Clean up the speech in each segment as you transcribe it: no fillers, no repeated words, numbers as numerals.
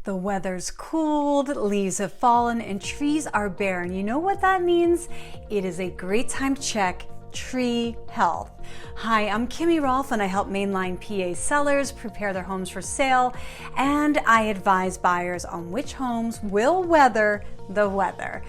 The weather's cooled, leaves have fallen, and trees are bare. And you know what that means? It is a great time to check tree health. Hi, I'm Kimmy Rolph, and I help mainline PA sellers prepare their homes for sale, and I advise buyers on which homes will weather the weather.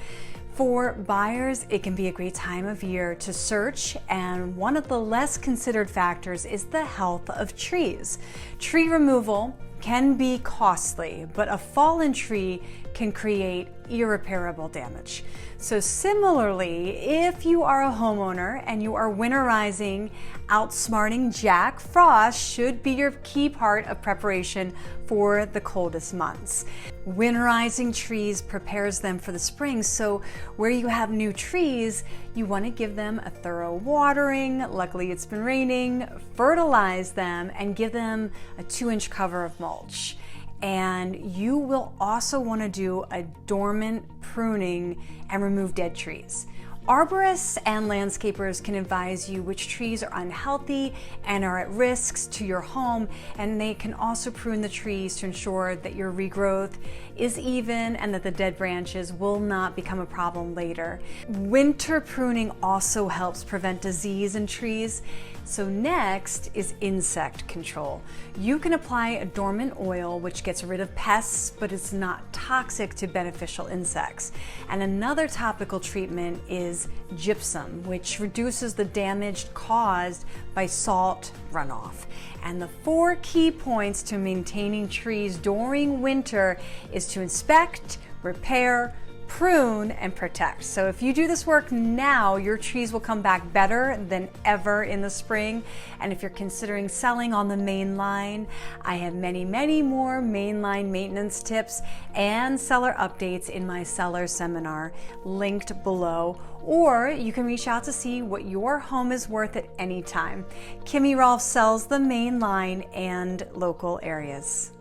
For buyers, it can be a great time of year to search, and one of the less considered factors is the health of trees. Tree removal can be costly, but a fallen tree can create irreparable damage. So similarly, if you are a homeowner and you are winterizing, outsmarting Jack Frost should be your key part of preparation for the coldest months. Winterizing trees prepares them for the spring, so where you have new trees, you want to give them a thorough watering. Luckily it's been raining. Fertilize them and give them a 2-inch cover of mulch. And you will also want to do a dormant pruning and remove dead trees. Arborists and landscapers can advise you which trees are unhealthy and are at risks to your home, and they can also prune the trees to ensure that your regrowth is even and that the dead branches will not become a problem later. Winter pruning also helps prevent disease in trees. So next is insect control. You can apply a dormant oil which gets rid of pests, but it's not toxic to beneficial insects. And another topical treatment is gypsum, which reduces the damage caused by salt runoff. And the 4 key points to maintaining trees during winter is to inspect, repair, prune, and protect. So if you do this work now, your trees will come back better than ever in the spring. And if you're considering selling on the main line, I have many more mainline maintenance tips and seller updates in my seller seminar linked below, or you can reach out to see what your home is worth at any time. Kimmy Rolph sells the main line and local areas.